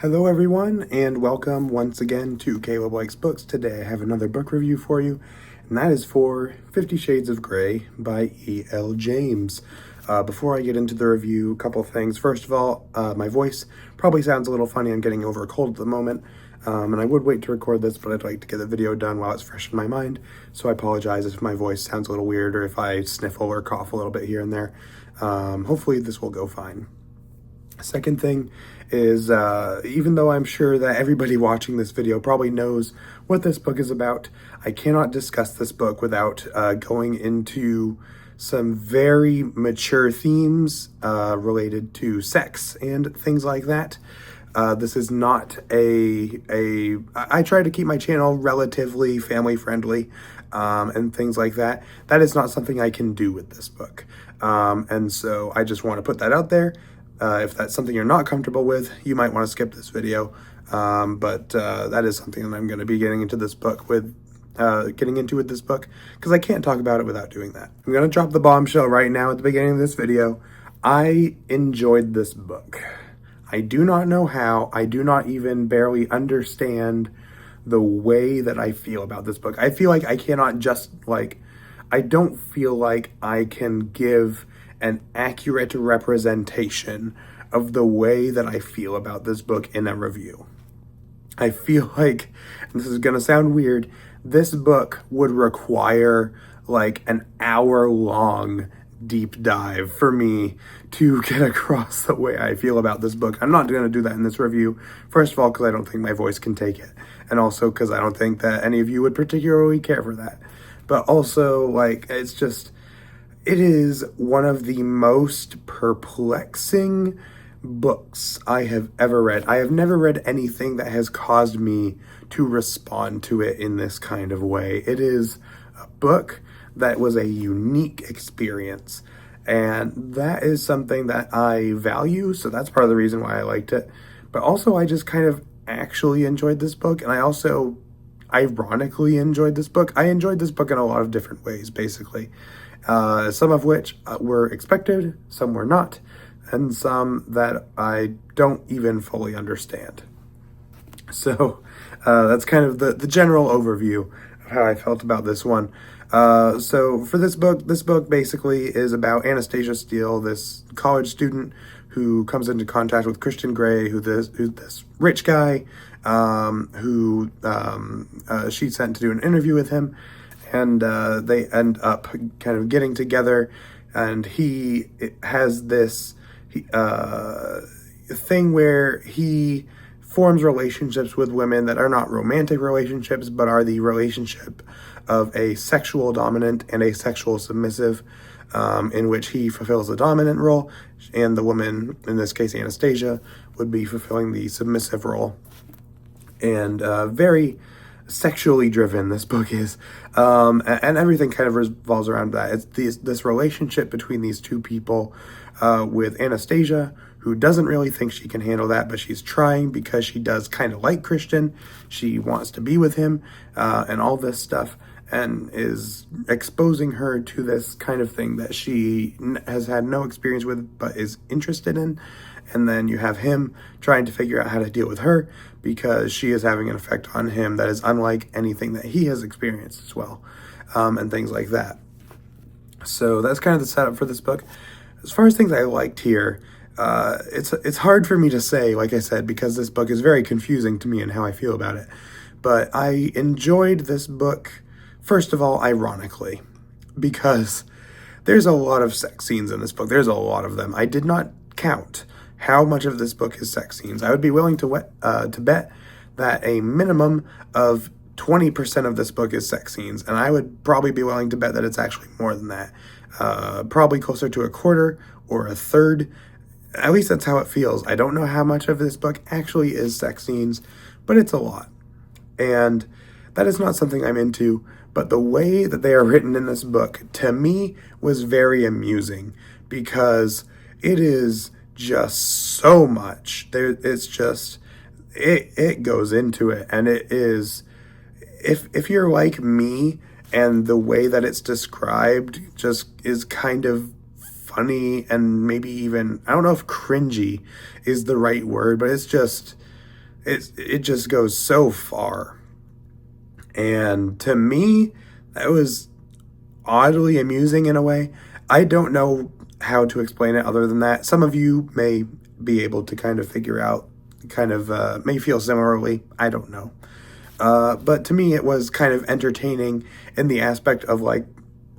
Hello everyone, and welcome once again to Caleb Likes Books. Today I have another book review for you, and that is for 50 Shades of Grey by E.L. James. Before I get into the review, a couple of things. First of all, my voice probably sounds a little funny. I'm getting over a cold at the moment, and I would wait to record this, but I'd like to get the video done while it's fresh in my mind, so I apologize if my voice sounds a little weird or if I sniffle or cough a little bit here and there. Hopefully this will go fine. Second thing is, even though I'm sure that everybody watching this video probably knows what this book is about, I cannot discuss this book without going into some very mature themes related to sex and things like that. This is not I try to keep my channel relatively family friendly and things like that. That is not something I can do with this book. And so I just want to put that out there. If that's something you're not comfortable with, you might want to skip this video. But that is something that I'm going to be getting into this book with, this book, because I can't talk about it without doing that. I'm going to drop the bombshell right now at the beginning of this video. I enjoyed this book. I do not know how. I do not even barely understand the way that I feel about this book. I feel like I cannot I don't feel like I can give an accurate representation of the way that I feel about this book in a review. I feel like, and this is going to sound weird, this book would require like an hour-long deep dive for me to get across the way I feel about this book. I'm not going to do that in this review. First of all, because I don't think my voice can take it. And also because I don't think that any of you would particularly care for that. But also, it is one of the most perplexing books I have ever read. I have never read anything that has caused me to respond to it in this kind of way. It is a book that was a unique experience, and that is something that I value, so that's part of the reason why I liked it. But also, I just kind of actually enjoyed this book, and I also ironically enjoyed this book. I enjoyed this book in a lot of different ways, basically. Some of which were expected, some were not, and some that I don't even fully understand. So that's kind of the general overview of how I felt about this one. So for this book basically is about Anastasia Steele, this college student who comes into contact with Christian Grey, who's this rich guy who she sent to do an interview with him. And they end up kind of getting together, and he has this thing where he forms relationships with women that are not romantic relationships, but are the relationship of a sexual dominant and a sexual submissive, in which he fulfills the dominant role, and the woman, in this case Anastasia, would be fulfilling the submissive role. And very sexually driven this book is, and everything kind of revolves around that. It's this relationship between these two people, with Anastasia, who doesn't really think she can handle that, but she's trying because she does kind of like Christian. She wants to be with him, and all this stuff, and is exposing her to this kind of thing that she has had no experience with but is interested in. And then you have him trying to figure out how to deal with her because she is having an effect on him that is unlike anything that he has experienced as well, and things like that. So that's kind of the setup for this book. As far as things I liked here, it's hard for me to say, like I said, because this book is very confusing to me and how I feel about it. But I enjoyed this book, first of all, ironically, because there's a lot of sex scenes in this book. There's a lot of them. I did not count how much of this book is sex scenes. I would be willing to bet that a minimum of 20% of this book is sex scenes, and I would probably be willing to bet that it's actually more than that. Probably closer to a quarter or a third. At least that's how it feels. I don't know how much of this book actually is sex scenes, but it's a lot. And that is not something I'm into, but the way that they are written in this book, to me, was very amusing, because it is just so much. It's just, it goes into it, and it is, if you're like me, and the way that it's described just is kind of funny, and maybe even, I don't know if cringy is the right word, but it's just, it just goes so far. And to me, that was oddly amusing in a way. I don't know how to explain it other than that. Some of you may be able to kind of figure out, may feel similarly. I don't know. But to me, it was kind of entertaining in the aspect of like,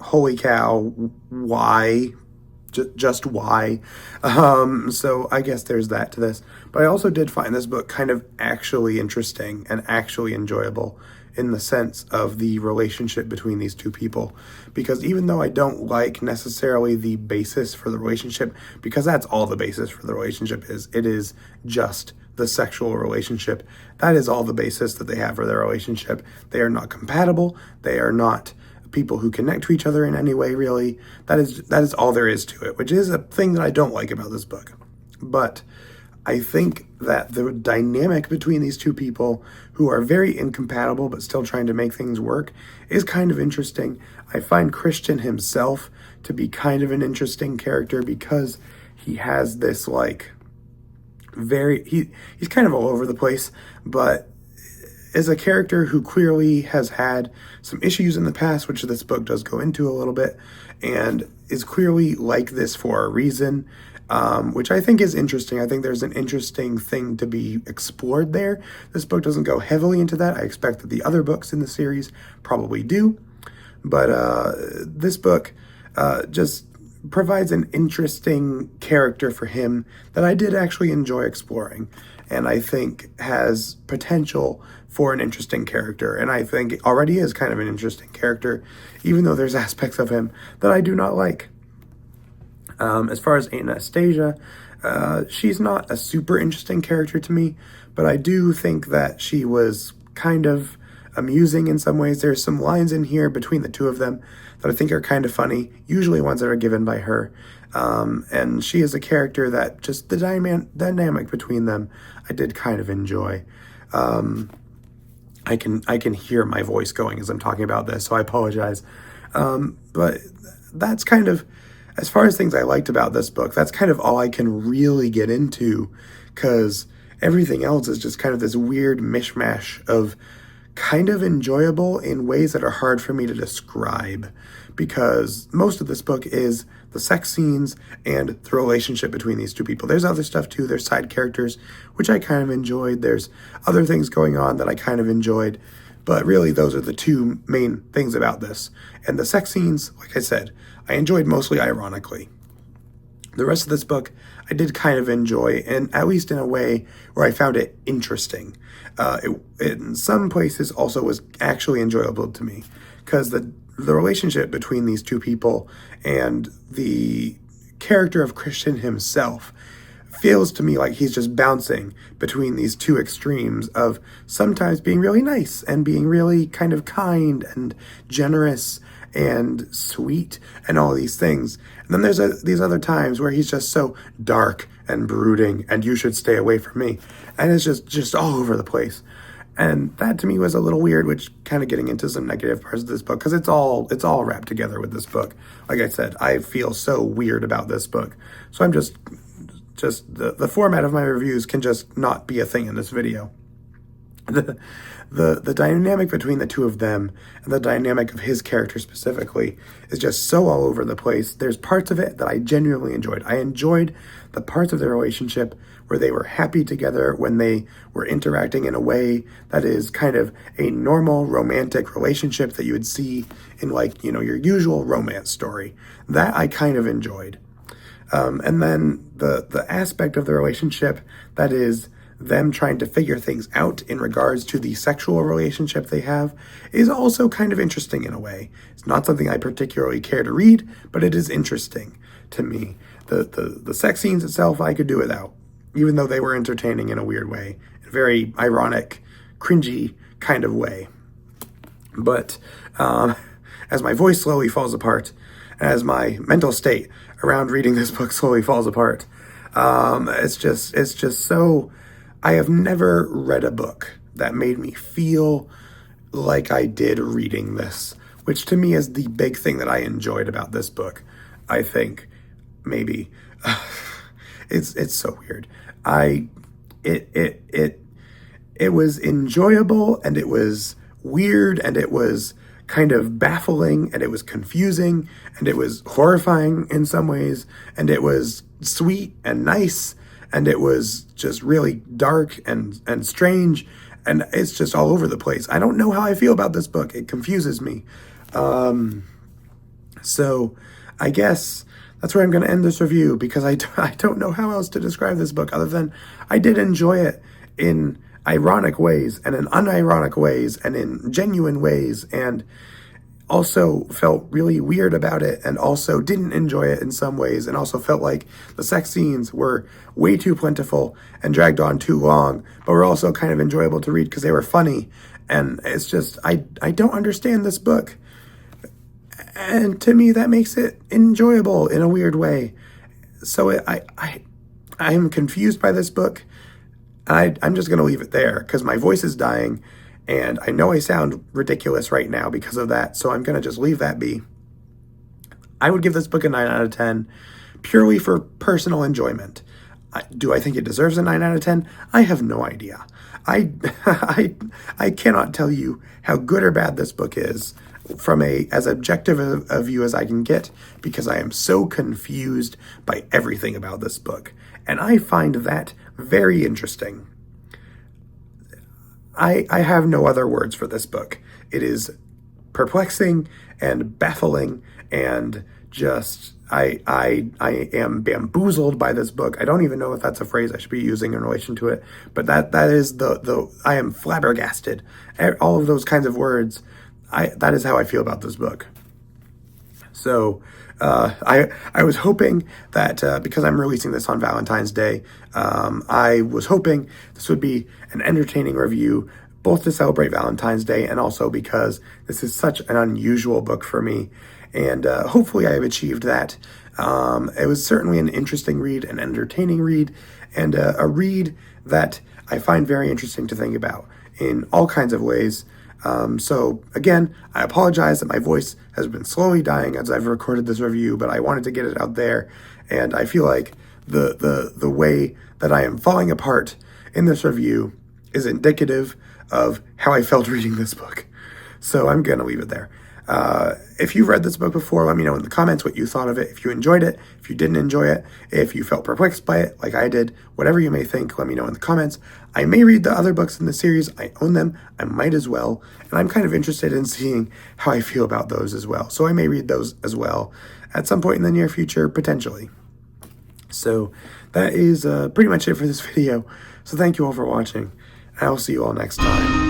holy cow, why? Just why? So I guess there's that to this. But I also did find this book kind of actually interesting and actually enjoyable in the sense of the relationship between these two people. Because even though I don't like necessarily the basis for the relationship, because that's all the basis for the relationship is, it is just the sexual relationship. That is all the basis that they have for their relationship. They are not compatible. They are not people who connect to each other in any way, really. That is all there is to it, which is a thing that I don't like about this book. But I think that the dynamic between these two people who are very incompatible but still trying to make things work is kind of interesting. I find Christian himself to be kind of an interesting character because he has this like he's kind of all over the place, but is a character who clearly has had some issues in the past, which this book does go into a little bit, and is clearly like this for a reason, which I think is interesting. I think there's an interesting thing to be explored there. This book doesn't go heavily into that. I expect that the other books in the series probably do, but this book just provides an interesting character for him that I did actually enjoy exploring, and I think has potential for an interesting character, and I think it already is kind of an interesting character, even though there's aspects of him that I do not like. As far as Anastasia, she's not a super interesting character to me, but I do think that she was kind of amusing in some ways. There's some lines in here between the two of them that I think are kind of funny, usually ones that are given by her. And she is a character that just the dynamic between them I did kind of enjoy. I can hear my voice going as I'm talking about this, so I apologize. But that's kind of, as far as things I liked about this book, that's kind of all I can really get into, because everything else is just kind of this weird mishmash of kind of enjoyable in ways that are hard for me to describe, because most of this book is the sex scenes and the relationship between these two people. There's other stuff too. There's side characters, which I kind of enjoyed. There's other things going on that I kind of enjoyed, but really those are the two main things about this. And the sex scenes, like I said, I enjoyed mostly ironically. The rest of this book I did kind of enjoy, and at least in a way where I found it interesting. It in some places also was actually enjoyable to me, because the relationship between these two people and the character of Christian himself feels to me like he's just bouncing between these two extremes of sometimes being really nice and being really kind of kind and generous and sweet and all these things. And then there's these other times where he's just so dark and brooding and you should stay away from me. And it's just all over the place. And that to me was a little weird, which kind of getting into some negative parts of this book, because it's all wrapped together with this book. Like I said, I feel so weird about this book. So I'm just the format of my reviews can just not be a thing in this video. The dynamic between the two of them and the dynamic of his character specifically is just so all over the place. There's parts of it that I genuinely enjoyed. I enjoyed the parts of their relationship where they were happy together, when they were interacting in a way that is kind of a normal romantic relationship that you would see in, like, you know, your usual romance story. That I kind of enjoyed. And then the aspect of the relationship that is them trying to figure things out in regards to the sexual relationship they have is also kind of interesting in a way. It's not something I particularly care to read, but it is interesting to me. The sex scenes itself I could do without, even though they were entertaining in a weird way, a very ironic, cringy kind of way. But as my voice slowly falls apart, as my mental state around reading this book slowly falls apart, it's just so... I have never read a book that made me feel like I did reading this, which to me is the big thing that I enjoyed about this book. I think maybe it's so weird. it was enjoyable, and it was weird, and it was kind of baffling, and it was confusing, and it was horrifying in some ways, and it was sweet and nice, and it was just really dark and strange, and it's just all over the place. I don't know how I feel about this book. It confuses me. So I guess that's where I'm going to end this review, because I don't know how else to describe this book other than I did enjoy it in ironic ways and in unironic ways and in genuine ways, and also felt really weird about it, and also didn't enjoy it in some ways, and also felt like the sex scenes were way too plentiful and dragged on too long, but were also kind of enjoyable to read because they were funny. And it's just, I don't understand this book. And to me, that makes it enjoyable in a weird way. So I'm confused by this book. I'm just going to leave it there because my voice is dying, and I know I sound ridiculous right now because of that, so I'm going to just leave that be. I would give this book a 9 out of 10 purely for personal enjoyment. Do I think it deserves a 9 out of 10? I have no idea. I cannot tell you how good or bad this book is from as objective a view as I can get, because I am so confused by everything about this book. And I find that very interesting. I have no other words for this book. It is perplexing and baffling, and just I am bamboozled by this book. I don't even know if that's a phrase I should be using in relation to it, but that is the I am flabbergasted. All of those kinds of words. That is how I feel about this book. So I was hoping that because I'm releasing this on Valentine's Day, I was hoping this would be an entertaining review, both to celebrate Valentine's Day and also because this is such an unusual book for me. And hopefully I have achieved that. It was certainly an interesting read, an entertaining read, and a read that I find very interesting to think about in all kinds of ways. So again, I apologize that my voice has been slowly dying as I've recorded this review, but I wanted to get it out there, and I feel like the way that I am falling apart in this review is indicative of how I felt reading this book. So I'm going to leave it there. If you've read this book before, let me know in the comments what you thought of it. If you enjoyed it, if you didn't enjoy it, if you felt perplexed by it like I did, whatever you may think, let me know in the comments. I may read the other books in the series. I own them. I might as well. And I'm kind of interested in seeing how I feel about those as well. So I may read those as well at some point in the near future, potentially. So that is pretty much it for this video. So thank you all for watching. I will see you all next time.